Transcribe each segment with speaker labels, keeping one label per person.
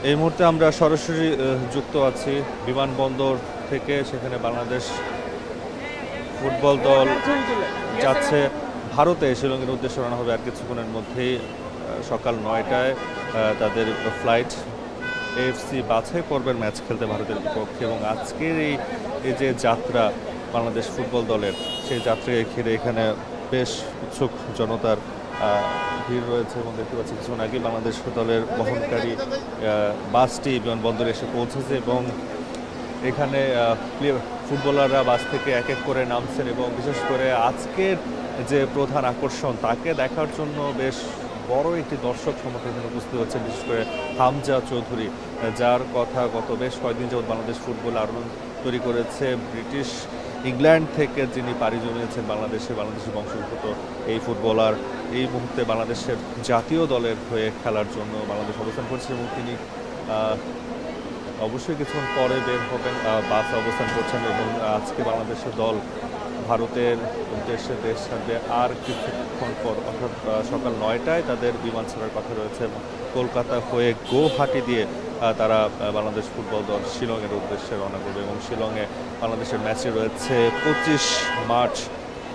Speaker 1: এই মুহূর্তে আমরা সরাসরি যুক্ত আছি বিমানবন্দর থেকে। সেখানে বাংলাদেশ ফুটবল দল যাচ্ছে ভারতে, শিলংয়ের উদ্দেশ্যে রওনা হবে আর কিছুক্ষণের মধ্যেই। সকাল 9টায় তাদের ফ্লাইট এএফসি বাছাই পর্বের ম্যাচ খেলতে ভারতের বিপক্ষে। এবং আজকের এই যে যাত্রা বাংলাদেশ ফুটবল দলের, সেই যাত্রাকে ঘিরে এখানে বেশ উৎসুক জনতার ভিড় রয়েছে। এবং দেখতে পাচ্ছি কিছুক্ষণ আগে বাংলাদেশ দলের বহনকারী বাসটি বিমানবন্দরে এসে পৌঁছেছে এবং এখানে ফুটবলাররা বাস থেকে এক এক করে নামছেন। এবং বিশেষ করে আজকের যে প্রধান আকর্ষণ, তাকে দেখার জন্য বেশ বড় একটি দর্শক সমর্থন উপস্থিত হচ্ছে, বিশেষ করে হামজা চৌধুরী, যার কথা গত বেশ কয়েকদিন যাবৎ বাংলাদেশ ফুটবল আলোড়ন তৈরি করেছে। ব্রিটিশ ইংল্যান্ড থেকে যিনি পাড়ি জমিয়েছেন বাংলাদেশের বংশোদ্ভূত এই ফুটবলার এই মুহূর্তে বাংলাদেশের জাতীয় দলের হয়ে খেলার জন্য বাংলাদেশ অবস্থান করছে। এবং তিনি অবশ্যই কিছুক্ষণ পরে বের হবেন, বাসে অবস্থান করছেন। এবং আজকে বাংলাদেশের দল ভারতের উদ্দেশ্যে দেশ ছাড়বে আর কিছুক্ষণ পর, অর্থাৎ সকাল 9টায় তাদের বিমান ছাড়ার কথা রয়েছে। এবং কলকাতা হয়ে গৌহাটি দিয়ে তারা বাংলাদেশ ফুটবল দল শিলংয়ের উদ্দেশ্যে রওনা করবে। এবং শিলংয়ে বাংলাদেশের ম্যাচে রয়েছে 25 মার্চ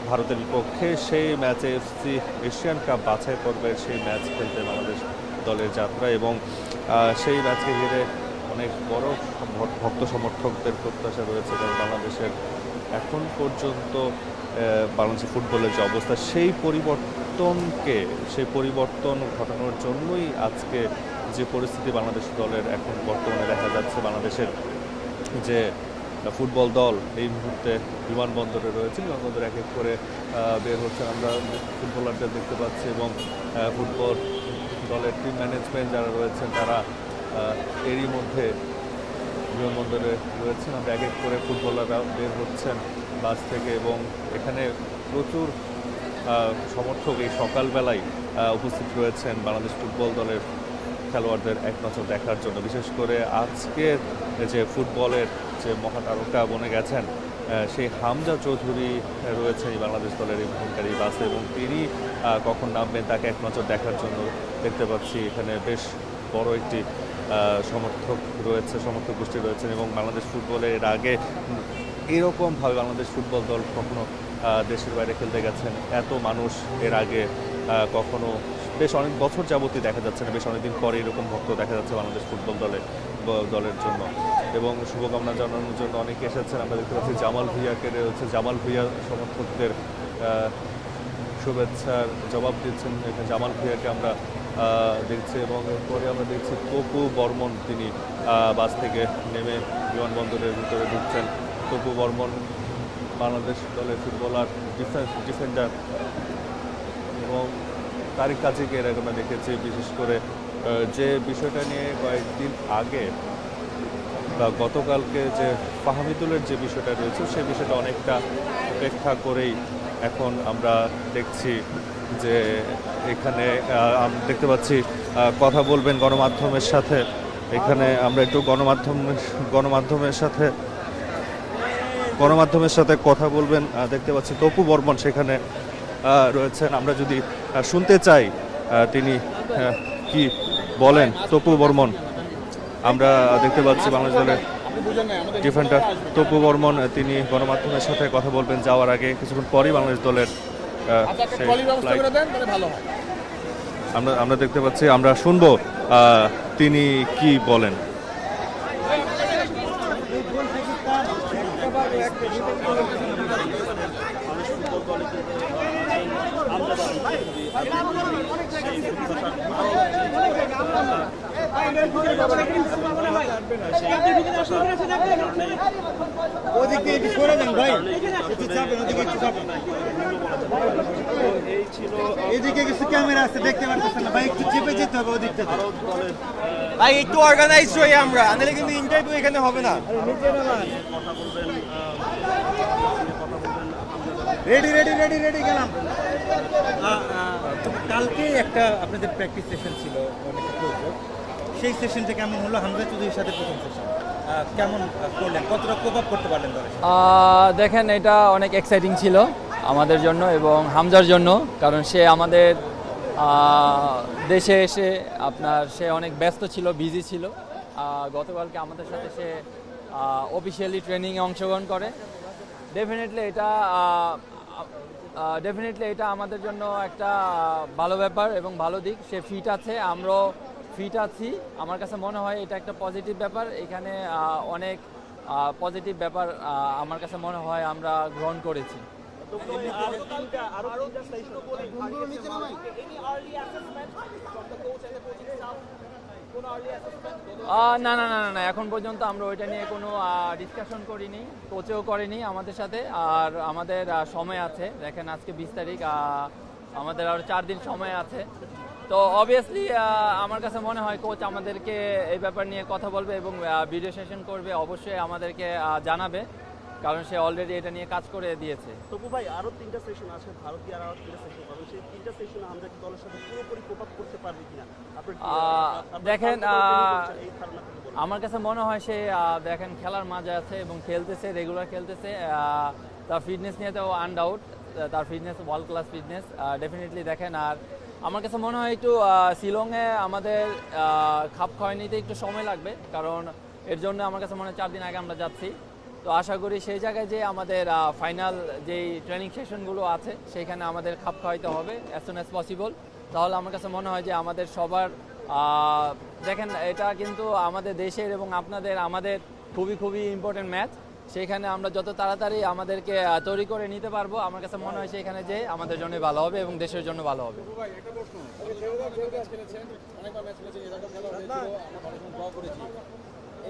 Speaker 1: ভারতের বিপক্ষে। সেই ম্যাচে এফসি এশিয়ান কাপ বাছাই পর্বের সেই ম্যাচ খেলতে বাংলাদেশ দলের যাত্রা। এবং সেই ম্যাচকে ঘিরে অনেক বড় ভক্ত সমর্থকদের প্রত্যাশা রয়েছে, কারণ বাংলাদেশের এখন পর্যন্ত বাংলাদেশের ফুটবলের যে অবস্থা, সেই পরিবর্তন ঘটানোর জন্যই আজকে যে পরিস্থিতি বাংলাদেশ দলের এখন বর্তমানে দেখা যাচ্ছে। বাংলাদেশের যে ফুটবল দল এই মুহূর্তে বিমানবন্দরে রয়েছে, বিমানবন্দরে এক এক করে বের হচ্ছে। আমরা ফুটবলারদের দেখতে পাচ্ছি এবং ফুটবল দলের টিম ম্যানেজমেন্ট যারা রয়েছেন তারা এরই মধ্যে বিমানবন্দরে রয়েছেন। আমরা এক এক করে ফুটবলাররা বের হচ্ছেন বাস থেকে। এবং এখানে প্রচুর সমর্থক এই সকালবেলায় উপস্থিত রয়েছেন বাংলাদেশ ফুটবল দলের খেলোয়াড়দের এক নজর দেখার জন্য। বিশেষ করে আজকের যে ফুটবলের যে মহাতারকা বনে গেছেন সেই হামজা চৌধুরী রয়েছেন এই বাংলাদেশ দলের এই বহনকারী বাসে। এবং তিনি কখন নামবেন তাকে এক নজর দেখার জন্য দেখতে পাচ্ছি এখানে বেশ বড় একটি সমর্থক গোষ্ঠী রয়েছেন। এবং বাংলাদেশ ফুটবলের এর আগে এরকমভাবে বাংলাদেশ ফুটবল দল কখনো দেশের বাইরে খেলতে গেছেন এত মানুষ এর আগে কখনো বেশ অনেক বছর যাবতই দেখা যাচ্ছে না। বেশ অনেকদিন পরে এরকম ভক্ত দেখা যাচ্ছে বাংলাদেশ ফুটবল দলের জন্য। এবং শুভকামনা জানানোর জন্য অনেকে এসেছেন। আমরা দেখতে পাচ্ছি জামাল ভুঁইয়াকে রয়েছে, জামাল ভুঁইয়া সমর্থকদের শুভেচ্ছার জবাব দিচ্ছেন জামাল ভুঁইয়াকে আমরা দেখছি। এবং এরপরে আমরা দেখছি তপু বর্মন, তিনি বাস থেকে নেমে বিমানবন্দরের ভিতরে ঢুকছেন। তপু বর্মন বাংলাদেশ দলের ফুটবলার, ডিফেন্ডার। এবং তারিক কাজীকে এর আগে আমরা দেখেছি, বিশেষ করে যে বিষয়টা নিয়ে কয়েকদিন আগে বা গতকালকে যে ফাহামিদুলের যে বিষয়টা রয়েছে, সেই বিষয়টা অনেকটা উপেক্ষা করেই এখন আমরা দেখছি যে এখানে দেখতে পাচ্ছি কথা বলবেন গণমাধ্যমের সাথে। এখানে আমরা একটু গণমাধ্যমের সাথে কথা বলবেন দেখতে পাচ্ছি তপু বর্মন সেখানে রয়েছেন। আমরা যদি শুনতে চাই তিনি কি বলেন, তপু বর্মন আমরা দেখতে পাচ্ছি বাংলাদেশ দলের ডিফেন্ডার তপু বর্মন, তিনি গণমাধ্যমের সাথে কথা বলবেন যাওয়ার আগে। কিছুক্ষণ পরই বাংলাদেশ দলের আমরা দেখতে পাচ্ছি, আমরা শুনবো তিনি কি বলেন।
Speaker 2: এদিকে কিছু ক্যামেরা আছে, দেখতে পারতেছেন না ভাই, একটু চেপে যেতে হবে ওদিকটা
Speaker 3: ভাই, একটু অর্গানাইজড হই আমরা, নাহলে কিন্তু ইন্টারভিউ এখানে হবে না।
Speaker 2: রেডি গেলাম। কালকে একটা আপনাদের প্র্যাকটিস সেশন ছিল, অনেকটা ক্লোজ। সেই সেশনটা কেমন হলো? হামজা চৌধুরীর সাথে প্রথম সেশন কেমন করলেন, কতটা কোপ আপ করতে পারলেন দলের সাথে?
Speaker 4: দেখেন, এটা অনেক এক্সাইটিং ছিল আমাদের জন্য এবং হামজার জন্য, কারণ সে আমাদের দেশে এসে সে অনেক ব্যস্ত ছিল, বিজি ছিল। গতকালকে আমাদের সাথে সে অফিসিয়ালি ট্রেনিংয়ে অংশগ্রহণ করে। ডেফিনেটলি এটা আমাদের জন্য একটা ভালো ব্যাপার এবং ভালো দিক। সে ফিট আছে, আমরাও ফিট আছি। আমার কাছে মনে হয় এটা একটা পজিটিভ ব্যাপার। এখানে অনেক পজিটিভ ব্যাপার আমার কাছে মনে হয় আমরা গ্রহণ করেছি। না না না না না, এখন পর্যন্ত আমরা ওইটা নিয়ে কোনো ডিসকাশন করিনি, কোচেও করিনি আমাদের সাথে। আর আমাদের সময় আছে, দেখেন আজকে 20 তারিখ, আমাদের আরও 4 দিন সময় আছে। তো অবভিয়াসলি আমার কাছে মনে হয় কোচ আমাদেরকে এই ব্যাপার নিয়ে কথা বলবে এবং ভিডিও সেশন করবে, অবশ্যই আমাদেরকে জানাবে, কারণ সে অলরেডি এটা নিয়ে কাজ করে দিয়েছে।
Speaker 5: তবু ভাই আরো 3টা সেশন আছে, ভারতীয় আরো 3টা সেশন পাবে, সেই 3টা সেশনে আমরা কি দলের সাথে পুরোপুরি কোপ আপ করতে পারবে কিনা
Speaker 4: দেখেন, আমার কাছে মনে হয় সে দেখেন খেলার মাঝে আছে এবং খেলতেছে, রেগুলার খেলতেছে। তার ফিটনেস নিয়ে তো আনডাউট, তার fitness world class fitness definitely দেখেন। আর আমার কাছে মনে হয় একটু শিলংয়ে আমাদের খাপ খাওয়াই নিতে একটু সময় লাগবে, কারণ এর জন্য আমার কাছে মনে হয় 4 দিন আগে আমরা যাচ্ছি। তো আশা করি সেই জায়গায় যে আমাদের ফাইনাল যেই ট্রেনিং সেশনগুলো আছে সেইখানে আমাদের খাপ খাওয়াইতে হবে অ্যাজ সুন অ্যাজ পসিবল। তাহলে আমার কাছে মনে হয় যে আমাদের সবার দেখেন এটা কিন্তু আমাদের দেশের এবং আমাদের খুবই ইম্পর্টেন্ট ম্যাচ। সেইখানে আমরা যত তাড়াতাড়ি আমাদেরকে তৈরি করে নিতে পারবো, আমার কাছে মনে হয় সেইখানে যে আমাদের জন্য ভালো হবে এবং দেশের জন্য ভালো হবে।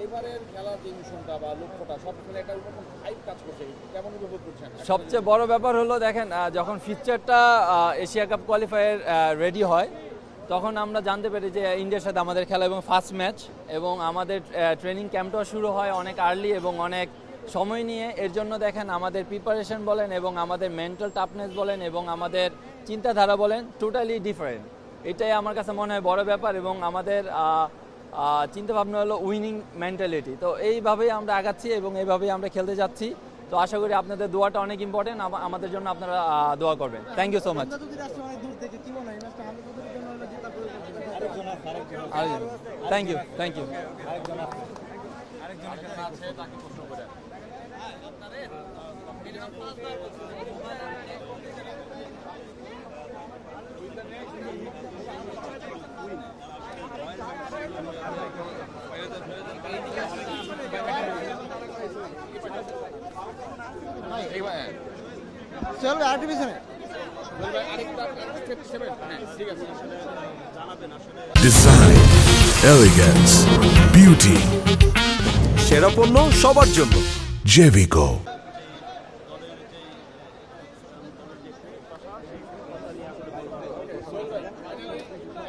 Speaker 6: এইবারের খেলার যে মিশনটা বা লক্ষ্যটা সবসময় একটা নতুন হাইপ কাজ করছে, কেমন উপভোগ করছেন?
Speaker 4: সবচেয়ে বড় ব্যাপার হলো দেখেন, যখন ফিকচারটা এশিয়া কাপ কোয়ালিফায়ার রেডি হয় তখন আমরা জানতে পারি যে ইন্ডিয়ার সাথে আমাদের খেলা এবং ফার্স্ট ম্যাচ, এবং আমাদের ট্রেনিং ক্যাম্পটাও শুরু হয় অনেক আর্লি এবং অনেক সময় নিয়ে। এর জন্য দেখেন আমাদের প্রিপারেশন বলেন এবং আমাদের মেন্টাল টাফনেস বলেন এবং আমাদের চিন্তাধারা বলেন টোটালি ডিফারেন্ট। এটাই আমার কাছে মনে হয় বড় ব্যাপার, এবং আমাদের চিন্তা ভাবনা হলো উইনিং মেন্টালিটি। তো এইভাবেই আমরা আগাচ্ছি এবং এইভাবেই আমরা খেলতে যাচ্ছি। তো আশা করি আপনাদের দোয়াটা অনেক ইম্পর্টেন্ট, আমাদের জন্য আপনারা দোয়া করবেন। Thank you so much. Thank you.
Speaker 3: চলবে আর পিছনে
Speaker 7: ডিজাইন, এলিগেন্স, বিউটি, সেরা পণ্য সবার জন্য জেভিকো।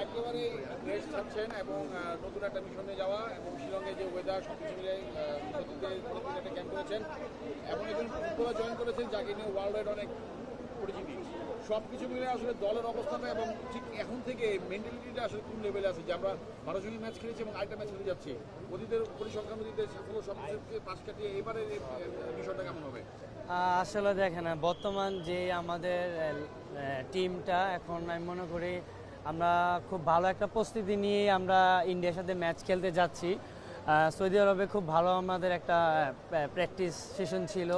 Speaker 6: একেবারে রেস্ট থাকছেন এবং নতুন একটা মিশনে যাওয়া এবং শিলংয়ে যে ওয়েদার সবকিছু মিলে একটা ক্যাম্প করেছেন, এমন একজন ফুটবলার জয়েন করেছেন যাকে নিয়ে ওয়ার্ল্ড ওয়াইড অনেক পরিচিতি। সব কিছু মিলে আসলে দলের অবস্থাটা এবং ঠিক এখন থেকে মেন্টালিটিটা আসলে কোন লেভেলে আছে যে আমরা ভারতের সঙ্গে ম্যাচ খেলেছি এবং আরেকটা ম্যাচ খেলে যাচ্ছি, অতীতের পরিসংখ্যান অতীতের সাফল্য সব কিছু পাশ কাটিয়ে এবারে মিশনটা কেমন হবে?
Speaker 8: আসলে দেখেন, বর্তমান যে আমাদের টিমটা এখন আমি মনে করি আমরা খুব ভালো একটা প্রস্তুতি নিয়ে আমরা ইন্ডিয়ার সাথে ম্যাচ খেলতে যাচ্ছি। সৌদি আরবে খুব ভালো আমাদের একটা প্র্যাকটিস সেশন ছিল।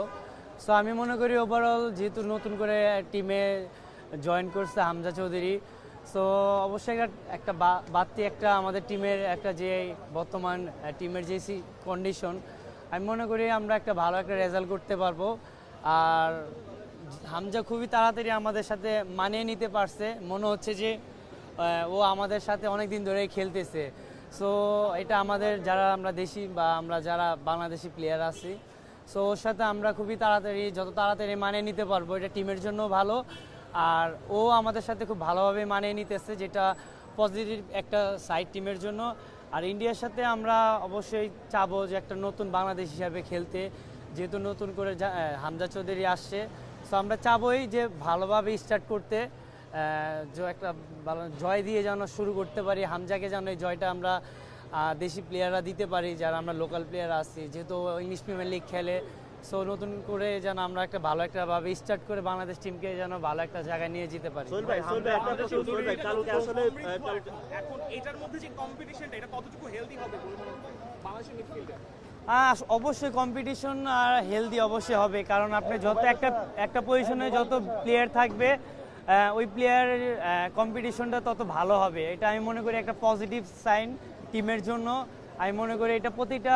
Speaker 8: সো আমি মনে করি ওভারঅল যেহেতু নতুন করে টিমে জয়েন করছে হামজা চৌধুরী, সো অবশ্যই একটা বাড়তি একটা আমাদের টিমের একটা যে বর্তমান টিমের যে কন্ডিশন, আমি মনে করি আমরা একটা ভালো একটা রেজাল্ট করতে পারবো। আর হামজা খুবই তাড়াতাড়ি আমাদের সাথে মানিয়ে নিতে পারছে, মনে হচ্ছে যে ও আমাদের সাথে অনেক দিন ধরেই খেলতেছে। সো এটা আমাদের যারা আমরা দেশি বা আমরা যারা বাংলাদেশি প্লেয়ার আছি, সো ওর সাথে আমরা খুবই তাড়াতাড়ি যত তাড়াতাড়ি মানিয়ে নিতে পারবো এটা টিমের জন্য ভালো। আর ও আমাদের সাথে খুব ভালোভাবে মানিয়ে নিতেছে, যেটা পজিটিভ একটা সাইড টিমের জন্য। আর ইন্ডিয়ার সাথে আমরা অবশ্যই চাবো যে একটা নতুন বাংলাদেশ হিসাবে খেলতে, যেহেতু নতুন করে হামজা চৌধুরী আসছে। সো আমরা চাবোই যে ভালোভাবে স্টার্ট করতে, একটা ভালো জয় দিয়ে যেন শুরু করতে পারি। হামজাকে যেন এই জয়টা আমরা দেশি প্লেয়াররা দিতে পারি, যারা আমরা লোকাল প্লেয়ার আছি, যেহেতু ইংলিশ প্রিমিয়ার লিগ খেলে। সো নতুন করে যেন আমরা একটা ভালো একটা ভাবে স্টার্ট করে বাংলাদেশ টিমকে যেন ভালো একটা জায়গায় নিয়ে যেতে পারি।
Speaker 5: কালকে আসলে
Speaker 9: এখন এটার মধ্যে যে কম্পিটিশনটা এটা কতটুকু হেলদি হবে?
Speaker 5: বাংলাদেশের মিডফিল্ডে?
Speaker 8: অবশ্যই কম্পিটিশন আর হেলদি অবশ্যই হবে, কারণ আপনি যত একটা পজিশনে যত প্লেয়ার থাকবে ওই প্লেয়ারের কম্পিটিশনটা তত ভালো হবে। এটা আমি মনে করি একটা পজিটিভ সাইন টিমের জন্য। আমি মনে করি এটা প্রতিটা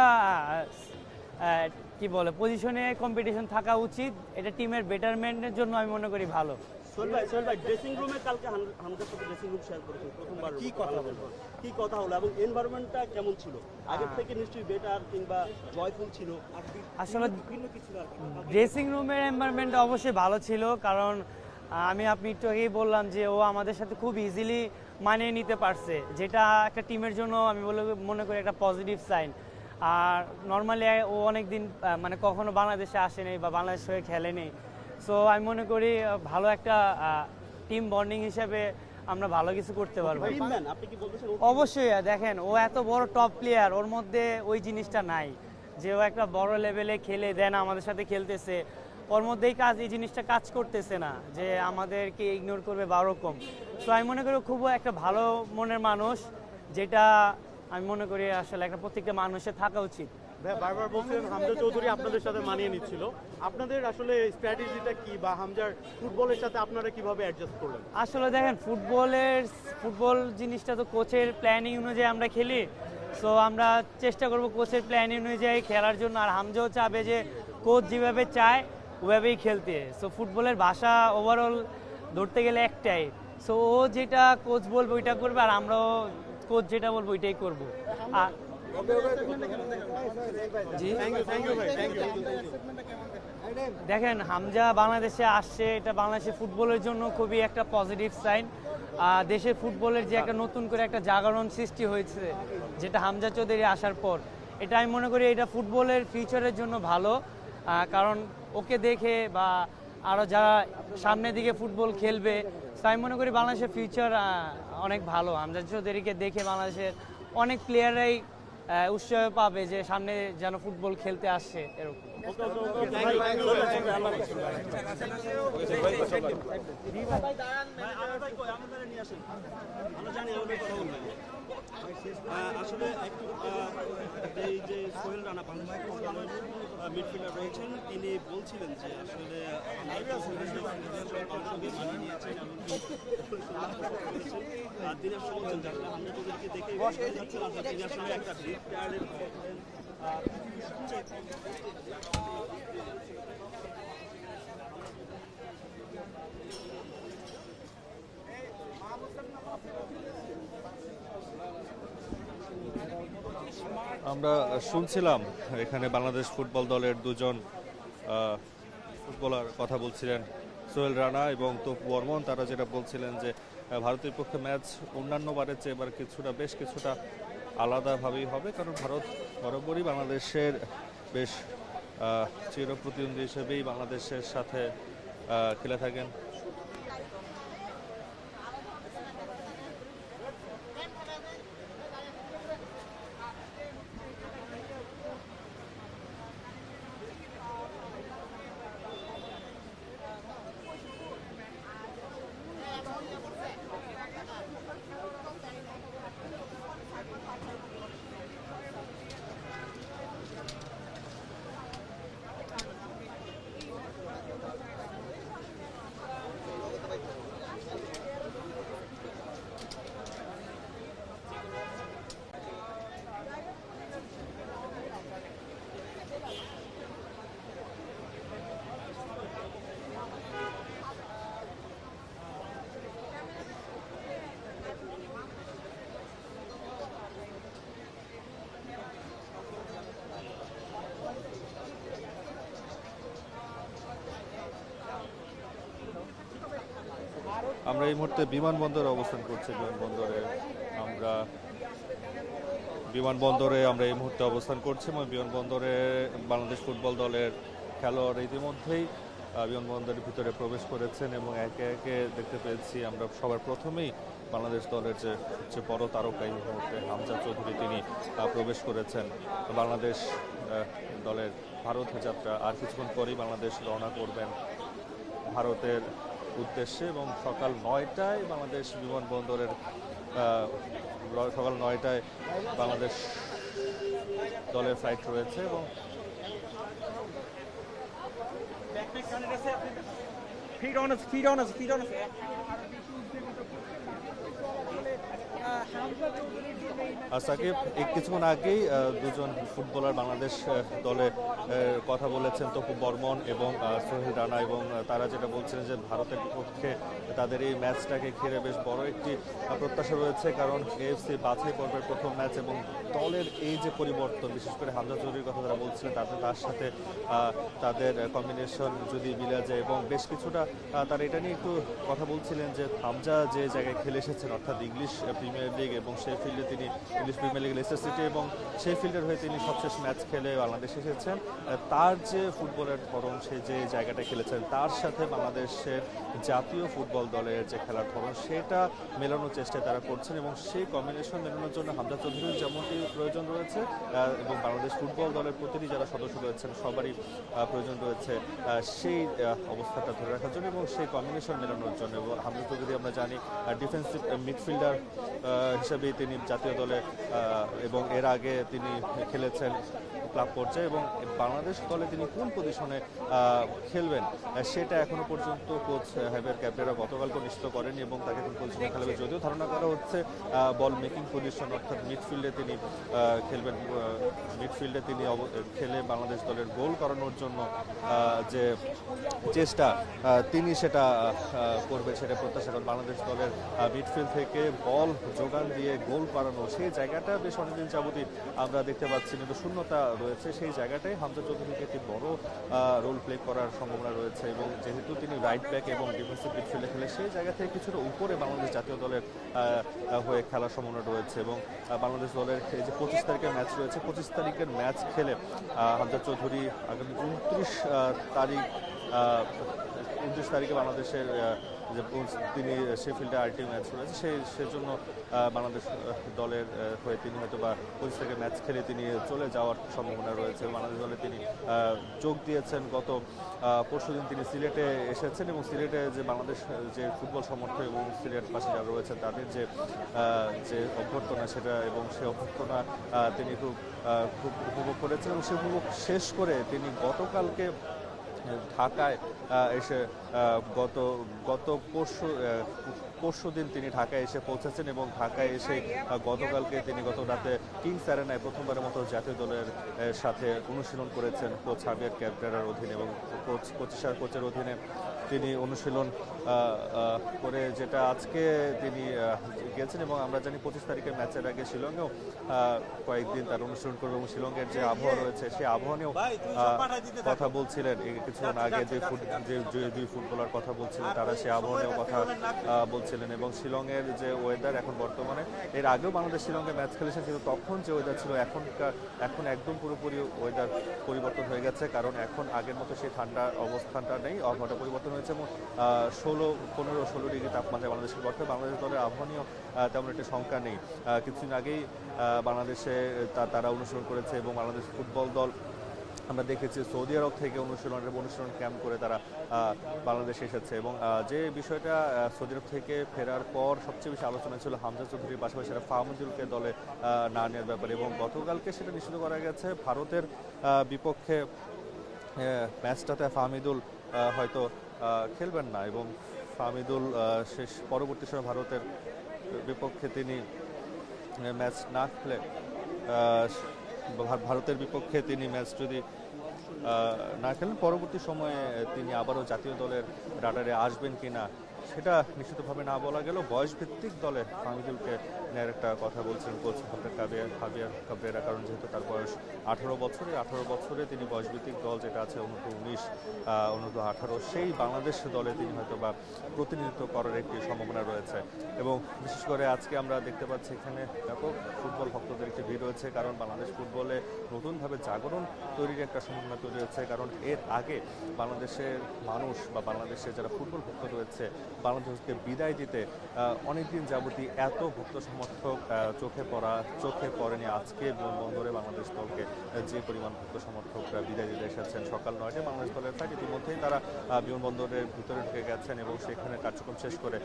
Speaker 8: কি বলে পজিশনে কম্পিটিশন থাকা উচিত। এটা টিমের বেটারমেন্টের জন্য আমি মনে করি ভালো।
Speaker 5: সোহেল ভাই ড্রেসিং রুমে কালকে হামজার সাথে ড্রেসিং রুম শেয়ার করেছেন প্রথমবার, কি কথা হলো এবং এনভায়রনমেন্টটা কেমন ছিল? আগের থেকে নিশ্চয়ই বেটার কিংবা জয়ফুল ছিল?
Speaker 8: আসলে
Speaker 5: ভিন্ন কিছু আর কি?
Speaker 8: ড্রেসিং রুমের এনভায়রনমেন্টটা অবশ্যই ভালো ছিল, কারণ আপনি একটু আগেই বললাম যে ও আমাদের সাথে খুব ইজিলি মানিয়ে নিতে পারছে, যেটা একটা টিমের জন্য আমি মনে করি একটা পজিটিভ সাইন। আর নর্মালি ও অনেক দিন মানে কখনো বাংলাদেশে আসেনি বা বাংলাদেশ হয়ে খেলেনি। সো আমি মনে করি ভালো একটা টিম বন্ডিং হিসেবে আমরা ভালো কিছু করতে পারবো।
Speaker 5: টিমম্যান আপনি কি বলতেছেন?
Speaker 8: অবশ্যই দেখেন, ও এত বড় টপ প্লেয়ার, ওর মধ্যে ওই জিনিসটা নাই যে ও একটা বড় লেভেলে খেলে দেন আমাদের সাথে খেলতেছে। ওর মধ্যেই এই জিনিসটা কাজ করতেছে না যে আমাদেরকে ইগনোর করবে বা ওরকম। তো আমি মনে করি খুব একটা ভালো মনের মানুষ, যেটা আমি মনে করি আসলে একটা প্রত্যেকটা মানুষের থাকা উচিত।
Speaker 5: বারবার বলছেন হামজা চৌধুরী আপনাদের সাথে মানিয়ে নিচ্ছিল, আপনাদের আসলে স্ট্র্যাটেজিটা কি বা হামজার ফুটবলের সাথে আপনারা কিভাবে অ্যাডজাস্ট করলেন?
Speaker 8: আসলে দেখেন, ফুটবল জিনিসটা তো কোচের প্ল্যানিং অনুযায়ী আমরা খেলি। সো আমরা চেষ্টা করব কোচের প্ল্যানিং অনুযায়ী খেলার জন্য, আর হামজাও চাবে যে কোচ যেভাবে চায় ওভাবেই খেলতে। সো ফুটবলের ভাষা ওভারঅল ধরতে গেলে একটাই। সো ও যেটা কোচ বলবে ওইটা করবে, আর আমরাও কোচ যেটা বলবো ওইটাই করবো। আর জি দেখেন, হামজা বাংলাদেশে আসছে, এটা বাংলাদেশের ফুটবলের জন্য খুবই একটা পজিটিভ সাইন। দেশের ফুটবলের যে একটা নতুন করে একটা জাগরণ সৃষ্টি হয়েছে যেটা হামজা চৌধুরী আসার পর, এটা আমি মনে করি এটা ফুটবলের ফিউচারের জন্য ভালো। কারণ ওকে দেখে বা আরও যারা সামনের দিকে ফুটবল খেলবে, তাই মনে করি বাংলাদেশের ফিউচার অনেক ভালো। হামজা চৌধুরীকে দেখে বাংলাদেশের অনেক প্লেয়াররাই উৎসাহ পাবে যে সামনে যেন ফুটবল খেলতে আসছে এরকম।
Speaker 5: আসলে একটু এই যে সোহেল রানা বাংলাদেশ মিডফিল্ডার রয়েছেন, তিনি বলছিলেন যে আসলে দিনের সমর্থন যারা আমরা তাদেরকে দেখে যাচ্ছেন, তিনি আসলে একটা রিটায়ার্ডের
Speaker 1: আমরা শুনছিলাম এখানে বাংলাদেশ ফুটবল দলের দুজন ফুটবলার কথা বলছিলেন, সোহেল রানা এবং তপু বর্মন। তারা যেটা বলছিলেন যে ভারতের পক্ষে ম্যাচ অন্যান্য বারের চেয়ে এবার বেশ কিছুটা আলাদাভাবেই হবে, কারণ ভারত বরাবরই বাংলাদেশের বেশ চিরপ্রতিদ্বন্দ্বী হিসেবেই বাংলাদেশের সাথে খেলে থাকেন। আমরা এই মুহূর্তে বিমানবন্দরে অবস্থান করছি। বিমানবন্দরে আমরা এই মুহূর্তে অবস্থান করছি এবং বিমানবন্দরে বাংলাদেশ ফুটবল দলের খেলোয়াড় ইতিমধ্যেই বিমানবন্দরের ভিতরে প্রবেশ করেছেন এবং একে একে দেখতে পেয়েছি আমরা সবার প্রথমেই বাংলাদেশ দলের যে সবচেয়ে বড় তারকা এই মুহূর্তে হামজা চৌধুরী, তিনি প্রবেশ করেছেন। বাংলাদেশ দলের ভারত যাত্রা আর কিছুক্ষণ পরেই বাংলাদেশ রওনা করবেন ভারতের উদ্দেশ্যে এবং সকাল 9টায় বাংলাদেশ বিমানবন্দরের সকাল 9টায় বাংলাদেশ দলের ফ্লাইট রয়েছে এবং সাকিব কিছুক্ষণ আগেই দুজন ফুটবলার বাংলাদেশ দলে কথা বলেছেন, তপু বর্মন এবং সোহেল রানা, এবং তারা যেটা বলছিলেন যে ভারতের পক্ষে তাদের এই ম্যাচটাকে ঘিরে বেশ বড় একটি প্রত্যাশা রয়েছে, কারণ এএফসি বাছাই পর্বের প্রথম ম্যাচ এবং দলের এই যে পরিবর্তন, বিশেষ করে হামজা চৌধুরীর কথা তারা বলছিলেন, তার সাথে তাদের কম্বিনেশন যদি মিলে যায় এবং বেশ কিছুটা তারা এটা নিয়ে একটু কথা বলছিলেন যে হামজা যে জায়গায় খেলে এসেছেন অর্থাৎ ইংলিশ প্রিমিয়ার লিগ এবং সেই ফিল্ডে তিনি English premier league Leicester city এবং সেই ফিল্ডের হয়ে তিনি সবশেষ ম্যাচ খেলে বাংলাদেশে এসেছেন, তার যে ফুটবলের ধরন, সে যে জায়গাটা খেলেছেন তার সাথে বাংলাদেশের জাতীয় ফুটবল দলের যে খেলার ধরন সেটা মেলানোর চেষ্টা তারা করছেন এবং সেই কম্বিনেশন মেলানোর জন্য হামজা চৌধুরীর যেমনটি প্রয়োজন রয়েছে এবং বাংলাদেশ ফুটবল দলের প্রতিটি যারা সদস্য রয়েছেন সবারই প্রয়োজন রয়েছে সেই অবস্থাটা ধরে রাখার জন্য এবং সেই কম্বিনেশন মেলানোর জন্য। এবং হামজা চৌধুরী আমরা জানি ডিফেন্সিভ মিডফিল্ডার হিসেবেই তিনি জাতীয় দলে এবং এর আগে তিনি খেলেছেন ক্লাব পর্যায়ে এবং বাংলাদেশ দলে তিনি কোন পজিশনে খেলবেন সেটা এখনো পর্যন্ত কোচ হ্যাভিয়ার ক্যাবরেরা গতকালকে নিশ্চিত করেনি এবং তাকে কোন পজিশনে খেলবে, যদিও ধারণা করা হচ্ছে বল মেকিং পজিশন অর্থাৎ মিডফিল্ডে তিনি খেলবেন। মিডফিল্ডে তিনি খেলে বাংলাদেশ দলের গোল করানোর জন্য যে চেষ্টা তিনি সেটা করবে সেটা প্রত্যাশা করেন। বাংলাদেশ দলের মিডফিল্ড থেকে বল যোগান দিয়ে গোল করানো সেই জায়গাটা বেশ অনেকদিন যাবতই আমরা দেখতে পাচ্ছি, কিন্তু শূন্যতা রয়েছে সেই জায়গাটাই হামজা চৌধুরীকে একটি বড় রোল প্লে করার সম্ভাবনা রয়েছে এবং যেহেতু তিনি রাইট ব্যাক এবং ডিফেন্সিভ মিডফিল্ডে খেলে সেই জায়গা থেকে কিছুটা উপরে বাংলাদেশ জাতীয় দলের হয়ে খেলার সম্ভাবনা রয়েছে এবং বাংলাদেশ দলের এই যে 25 তারিখের ম্যাচ রয়েছে, 25 তারিখের ম্যাচ খেলে হামজা চৌধুরী আগামী 29 তারিখে বাংলাদেশের যে তিনি শেফিল্ডে আরেকটি ম্যাচ রয়েছে সেজন্য বাংলাদেশ দলের হয়ে তিনি হয়তো বা 25 তারিখে ম্যাচ খেলে তিনি চলে যাওয়ার সম্ভাবনা রয়েছে। বাংলাদেশ দলে তিনি যোগ দিয়েছেন গত পরশুদিন, তিনি সিলেটে এসেছেন এবং সিলেটে যে বাংলাদেশ যে ফুটবল সমর্থক এবং সিলেট পাশে যারা রয়েছেন তাদের যে অভ্যর্থনা সেটা এবং সেই অভ্যর্থনা তিনি খুব উপভোগ করেছেন এবং সে উপভোগ শেষ করে তিনি গতকালকে ঢাকায় এসে গত পরশু দিন তিনি ঢাকায় এসে পৌঁছেছেন এবং ঢাকায় এসে গতকালকে তিনি গত রাতে কিংস অ্যারেনায় প্রথমবারের মতো জাতীয় দলের সাথে অনুশীলন করেছেন কোচ হাভিয়ার ক্যাবরেরার অধীনে এবং কোচের অধীনে তিনি অনুশীলন করে যেটা আজকে তিনি গেছেন এবং আমরা জানি 25 তারিখের ম্যাচের আগে শিলংয়েও কয়েকদিন তার অনুশীলন করবে এবং শিলংয়ের যে আবহাওয়া রয়েছে সেই আবহাওয়া নিয়েও কথা বলছিলেন কিছুক্ষণ আগে যে দুই ফুটবলার কথা বলছিলেন তারা সেই আবহাওয়া নিয়েও কথা বলছিলেন এবং শিলংয়ের যে ওয়েদার এখন বর্তমানে, এর আগেও বাংলাদেশ শিলংয়ে ম্যাচ খেলেছেন কিন্তু তখন যে ওয়েদার ছিল এখন একদম পুরোপুরি ওয়েদার পরিবর্তন হয়ে গেছে, কারণ এখন আগের মতো সেই ঠান্ডা অবস্থানটা নেই, আবহাওয়াটা পরিবর্তন হয়েছে এবং 15-16 ডিগ্রি তাপমাত্রায় বাংলাদেশের বর্তমানে বাংলাদেশ দলের আবহাওয়া নিয়েও তেমন একটি শঙ্কা নেই। কিছুদিন আগেই বাংলাদেশে তারা অনুসরণ করেছে এবং বাংলাদেশ ফুটবল দল আমরা দেখেছি সৌদি আরব থেকে অনুশীলন ক্যাম্প করে তারা বাংলাদেশে এসেছে এবং যে বিষয়টা সৌদি আরব থেকে ফেরার পর সবচেয়ে বেশি আলোচনা ছিল হামজা চৌধুরীর পাশাপাশি ফাহমিদুলকে দলে না নেওয়ার ব্যাপারে এবং গতকালকে সেটা নিশ্চিত করা গেছে ভারতের বিপক্ষে ম্যাচটাতে ফাহমিদুল হয়তো খেলবেন না এবং ফাহমিদুল পরবর্তী সময় ভারতের বিপক্ষে তিনি ম্যাচ না খেলে ভারতের বিপক্ষে তিনি ম্যাচ যদি না খেলেন পরবর্তী সময়ে তিনি আবারও জাতীয় দলের রাডারে আসবেন কিনা সেটা নিশ্চিতভাবে না বলা গেল। বয়সভিত্তিক দলে ফাহমিদুলকে নেওয়ার একটা কথা বলছেন কোচ হাভিয়ার ক্যাবরেরা, কারণ যেহেতু তার বয়স 18 বছরে তিনি বয়সভিত্তিক দল যেটা আছে অনূর্ধ্ব-19 অনূর্ধ্ব-18 সেই বাংলাদেশ দলে তিনি হয়তো বা প্রতিনিধিত্ব করার একটি সম্ভাবনা রয়েছে এবং বিশেষ করে আজকে আমরা দেখতে পাচ্ছি এখানে ব্যাপক ফুটবল ভক্তদের একটি ভিড় রয়েছে, কারণ বাংলাদেশ ফুটবলে নতুনভাবে জাগরণ তৈরির একটা সম্ভাবনা তৈরি হয়েছে, কারণ এর আগে বাংলাদেশের মানুষ বা বাংলাদেশের যারা ফুটবল ভক্ত রয়েছে বাংলাদেশকে বিদায় দিতে অনেকদিন যাবতীয় এত ভক্ত সমর্থক চোখে পড়েনি। আজকে বিমানবন্দরে বাংলাদেশ দলকে যে পরিমাণ ভক্ত সমর্থকরা বিদায় দিতে এসেছেন, সকাল 9টায় বাংলাদেশ দলের ফ্লাইট ইতিমধ্যেই তারা বিমানবন্দরের ভিতরে ঢুকে গেছেন এবং সেখানে কার্যক্রম শেষ করে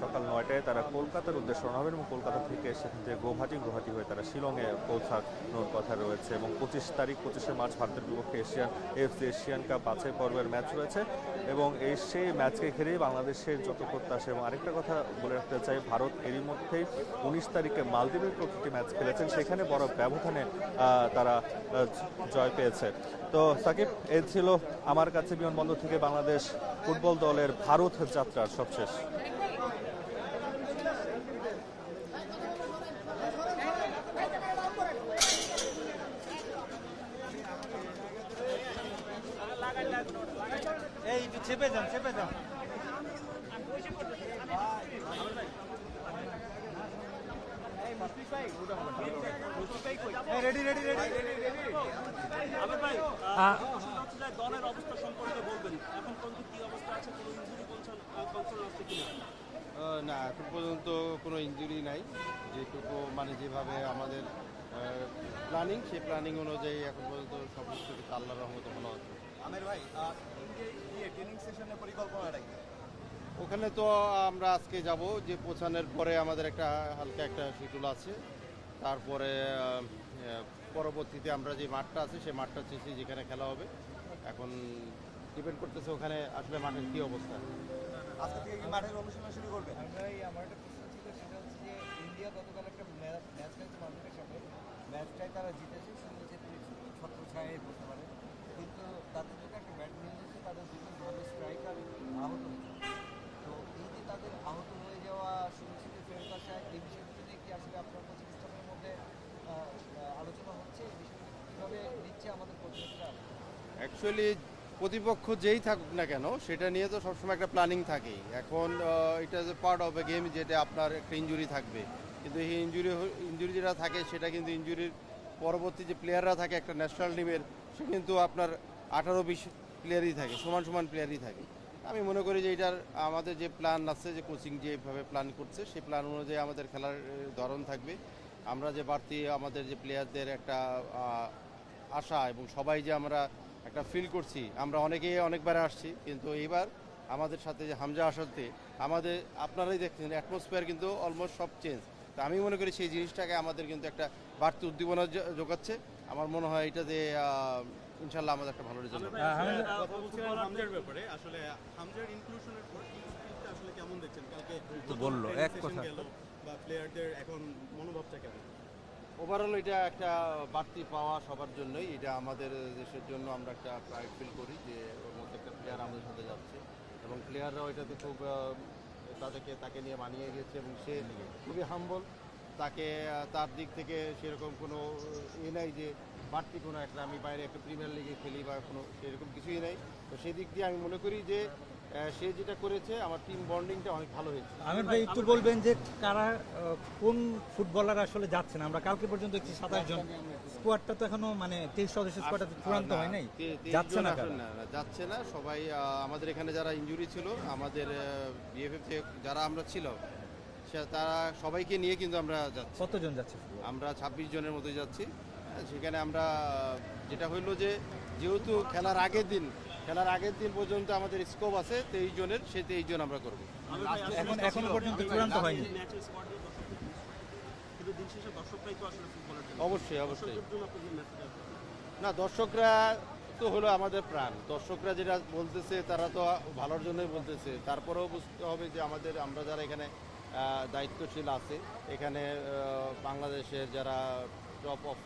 Speaker 1: সকাল 9টায় তারা কলকাতার উদ্দেশ্যে রওনা হবেন এবং কলকাতা থেকে সেখান থেকে গুয়াহাটি হয়ে তারা শিলংয়ে পৌঁছানোর কথা রয়েছে। এবং 25 মার্চ ভারতের বিপক্ষে এফসি এশিয়ান কাপ বাছাই পর্বের ম্যাচ রয়েছে এবং সেই ম্যাচকে ঘিরেই বাংলাদেশের যত প্রত্যাশা। এবং আরেকটা কথা বলে রাখতে চাই, ভারত এরই মধ্যেই 19 তারিখে মালদ্বীপের প্রতিটি ম্যাচ খেলেছেন, সেখানে বড় ব্যবধানে তারা জয় পেয়েছে। তো সাকিব, এই ছিল আমার কাছে বিমানবন্দর থেকে বাংলাদেশ ফুটবল দলের ভারত যাত্রার সবশেষ।
Speaker 2: এই একটু চেপে যান রেডি
Speaker 5: আবির ভাই, দলের অবস্থা সম্পর্কে বলবেন, এখন পর্যন্ত কি অবস্থা আছে, কোনো ইনজুরি কনসার্ন আছে কিনা?
Speaker 3: না, এখন পর্যন্ত কোনো ইনজুরি নাই। যেটুকু মানে যেভাবে আমাদের প্ল্যানিং, সেই প্ল্যানিং অনুযায়ী এখন পর্যন্ত সব কিছু আল্লাহর রহমতে ভালো আছে।
Speaker 2: আমির ভাই, ট্রেনিং সেশনের পরিকল্পনাটা কি?
Speaker 3: ওখানে তো আমরা আজকে যাব, যে পৌঁছানোর পরে আমাদের একটা হালকা একটা শিডিউল আছে। তারপরে পরবর্তীতে আমরা যে মাঠটা আছে সেই মাঠটা চেয়েছি যেখানে খেলা হবে। এখন ডিপেন্ড করতেছে ওখানে আসলে মাঠের কী অবস্থা।
Speaker 2: আজকে থেকে কি মাঠের অনুশীলন শুরু করবে?
Speaker 9: আমার একটা প্রশ্ন ছিল, সেটা হচ্ছে যে ইন্ডিয়া গতকাল একটা ম্যাচ খেলছে বাংলাদেশের সাথে, ম্যাচটাই তারা জিতেছে, শুধু যে তিনি ছত্র ছায়াই বলতে পারে, কিন্তু তাদের জন্য একটা ব্যাড নিউজ হচ্ছে তাদের দুজন ভালো স্ট্রাইকার আহত হয়েছে। তো এই যে তাদের আহত হয়ে যাওয়া, সুনিশ্চিত ফেরত আসা, এই বিষয়গুলো নিয়ে কি আসলে আপনার কোচিং স্টাফের মধ্যে আলোচনা হচ্ছে? এই বিষয়গুলো কীভাবে নিচ্ছে আমাদের কোচিংরা?
Speaker 3: অ্যাকচুয়ালি প্রতিপক্ষ যেই থাকুক না কেন, সেটা নিয়ে তো সবসময় একটা প্ল্যানিং থাকেই। এখন এটা যে পার্ট অফ এ গেম, যেটা আপনার একটা ইনজুরি থাকবে, কিন্তু এই ইনজুরি যেটা থাকে সেটা কিন্তু ইনজুরির পরবর্তী যে প্লেয়াররা থাকে একটা ন্যাশনাল টিমের, সে কিন্তু আপনার 18-20 প্লেয়ারই থাকে, সমান প্লেয়ারই থাকে। আমি মনে করি যে এটার আমাদের যে প্ল্যান আছে, যে কোচিং যেভাবে প্ল্যান করছে, সেই প্ল্যান অনুযায়ী আমাদের খেলার ধরন থাকবে। আমরা যে বাড়তি আমাদের যে প্লেয়ারদের একটা আশা, এবং সবাই যে আমরা একটা ফিল করছি, আমরা অনেকেই অনেকবার আসছি, কিন্তু এইবার আমাদের সাথে যে হামজা আসাতে আমাদের আপনারাই দেখছেন অ্যাটমসফিয়ার কিন্তু অলমোস্ট সব চেঞ্জ। তো আমি মনে করি সেই জিনিসটাকে আমাদের কিন্তু একটা বাড়তি উদ্দীপনা যোগাচ্ছে। আমার মনে হয় এটা যে ইনশাল্লাহ আমাদের একটা ভালো রেজাল্ট হবে।
Speaker 5: হামজার ব্যাপারে আসলে হামজার ইনক্লুশনের পর টিমটা আসলে কেমন দেখছেন? কালকে
Speaker 2: তো বললো এক কথা
Speaker 5: বা প্লেয়ারদের এখন মনোভাবটা কেমন?
Speaker 3: ওভারঅল এটা একটা বাড়তি পাওয়া সবার জন্যই। এটা আমাদের দেশের জন্য আমরা একটা প্রাইড ফিল করি যে ওর মধ্যে একটা প্লেয়ার আমাদের সাথে যাচ্ছে, এবং প্লেয়াররাও এটাতে খুব তাকে নিয়ে মানিয়ে গেছে, এবং সে খুবই হাম্বল। তার দিক থেকে সেরকম কোনো নাই যে বাড়তি কোনো একটা আমি বাইরে একটা প্রিমিয়ার লিগে খেলি বা কোনো সেরকম কিছুই নাই। তো সেই দিক দিয়ে আমি মনে করি যে সে যেটা করেছে, আমার টিম বন্ডিংটা অনেক ভালো হয়েছে।
Speaker 2: আমির ভাই, একটু বলবেন যে কারা কোন ফুটবলার আসলে যাচ্ছে না? আমরা কালকে পর্যন্ত 27 জন, স্কোয়াডটা তো এখনো মানে 23 সদস্যের স্কোয়াডটা চূড়ান্ত হয় নাই, যাচ্ছে না
Speaker 3: যাচ্ছে না সবাই। আমাদের এখানে যারা ইনজুরি ছিল, আমাদের বিএফএফ থেকে যারা আমরা ছিল, তারা সবাইকে নিয়ে কিন্তু আমরা যাচ্ছি।
Speaker 2: কতজন যাচ্ছে?
Speaker 3: আমরা 26 জনের মতো যাচ্ছি। সেখানে আমরা যেটা হইলো যে যেহেতু খেলার আগের দিন পর্যন্ত আমাদের স্কোপ আছে 23 জনের, সেই 23 জন আমরা করবো।
Speaker 2: এখনো পর্যন্ত চূড়ান্ত হয়নি।
Speaker 3: অবশ্যই না, দর্শকরা তো হলো আমাদের প্রাণ। দর্শকরা যেটা বলতেছে তারা তো ভালোর জন্যই বলতেছে। তারপরেও বুঝতে হবে যে আমরা যারা এখানে দায়িত্বশীল আছে, এখানে বাংলাদেশের যারা টপ অফ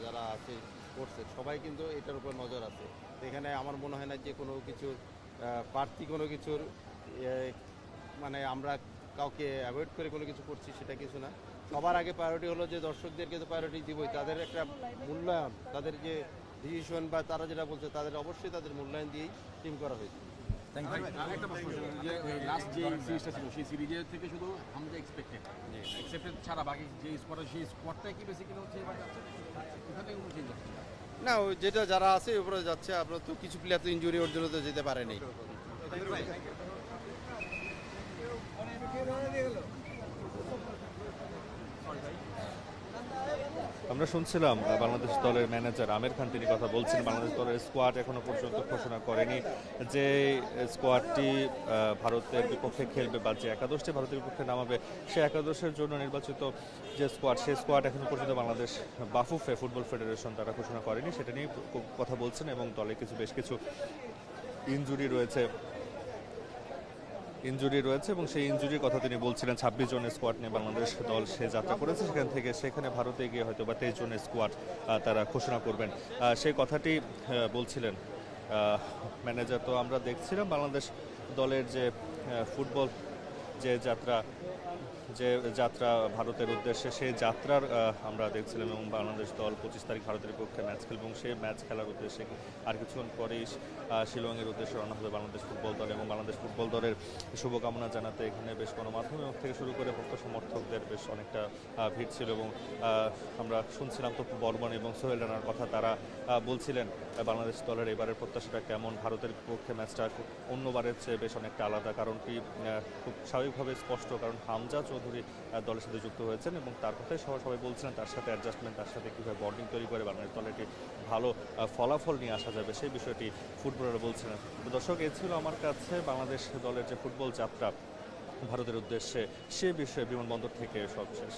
Speaker 3: যারা আছে স্পোর্টসের, সবাই কিন্তু এটার উপর নজর আছে। এখানে আমার মনে হয় না যে কোনো কিছুর বাড়তি কোনো কিছুর মানে আমরা কাউকে অ্যাভয়েড করে কোনো কিছু করছি, সেটা কিছু না। সবার আগে প্রায়োরিটি হলো যে দর্শকদেরকে তো প্রায়োরিটি দিবই, তাদের একটা মূল্যায়ন, তাদের যে ডিসিশন বা তারা যেটা বলছে তাদের অবশ্যই তাদের মূল্যায়ন দিয়েই টিম করা হয়েছে।
Speaker 6: একটা প্রশ্ন যে লাস্ট যে সিরিজটা ছিল, সেই সিরিজের থেকে শুধু হামজা এক্সপেক্টেড ছাড়া বাকি যে স্কোয়াড, সেই স্কোয়াডটাই কি বেশি কিনা হচ্ছে এবার যাচ্ছে, এখানে কোনো চেঞ্জ হচ্ছে
Speaker 3: না? ওই যেটা যারা আছে ওপরে যাচ্ছে। আপনার তো কিছু প্লেয়ার তো ইনজুরি ওর জন্য তো যেতে পারেনি।
Speaker 1: আমরা শুনছিলাম বাংলাদেশ দলের ম্যানেজার আমির খান, তিনি কথা বলছেন বাংলাদেশ দলের স্কোয়াড এখনো পর্যন্ত ঘোষণা করেনি, যে স্কোয়াডটি ভারতের বিপক্ষে খেলবে বা যে একাদশটি ভারতের বিপক্ষে নামাবে সে একাদশের জন্য নির্বাচিত যে স্কোয়াড, সেই স্কোয়াড এখনো পর্যন্ত বাংলাদেশ বাফুফে ফুটবল ফেডারেশন তারা ঘোষণা করেনি, সেটা নিয়ে কথা বলছেন। এবং দলে বেশ কিছু ইনজুরি রয়েছে এবং সেই ইনজুরির কথা তিনি বলছিলেন। 26 জনের স্কোয়াড নিয়ে বাংলাদেশ দল সে যাত্রা করেছে, সেখানে ভারতে গিয়ে হয়তো বা 23 জনের স্কোয়াড তারা ঘোষণা করবেন, সেই কথাটি বলছিলেন ম্যানেজার। তো আমরা দেখছিলাম বাংলাদেশ দলের যে ফুটবল যে যাত্রা ভারতের উদ্দেশ্যে, সেই যাত্রার আমরা দেখছিলাম। এবং বাংলাদেশ দল 25 তারিখ ভারতের বিপক্ষে ম্যাচ খেলবে এবং সেই ম্যাচ খেলার উদ্দেশ্যে আর কিছুক্ষণ পরেই শিলংয়ের উদ্দেশ্যে রওনা হবে বাংলাদেশ ফুটবল দল। এবং বাংলাদেশ ফুটবল দলের শুভকামনা জানাতে এখানে বেশ গণমাধ্যম থেকে শুরু করে ভক্ত সমর্থকদের বেশ অনেকটা ভিড় ছিল। এবং আমরা শুনছিলাম তো বর্মন এবং সোহেল রানার কথা, তারা বলছিলেন বাংলাদেশ দলের এবারের প্রত্যাশাটা কেমন। ভারতের বিপক্ষে ম্যাচটা অন্যবারের চেয়ে বেশ অনেকটা আলাদা, কারণ কি খুব স্বাভাবিকভাবে স্পষ্ট, কারণ হামজা চৌধুরী দলের সাথে যুক্ত হয়েছেন এবং তার কথাই সবাই বলছিলেন তার সাথে অ্যাডজাস্টমেন্ট, তার সাথে কীভাবে বন্ডিং তৈরি করে বাংলাদেশ দলে একটি ভালো ফলাফল নিয়ে আসা যাবে, সেই বিষয়টি ফুটবলাররা বলছিলেন। তো দর্শক, এ ছিল আমার কাছে বাংলাদেশ দলের যে ফুটবল যাত্রা ভারতের উদ্দেশ্যে, সে বিষয়ে বিমানবন্দর থেকে সব শেষ।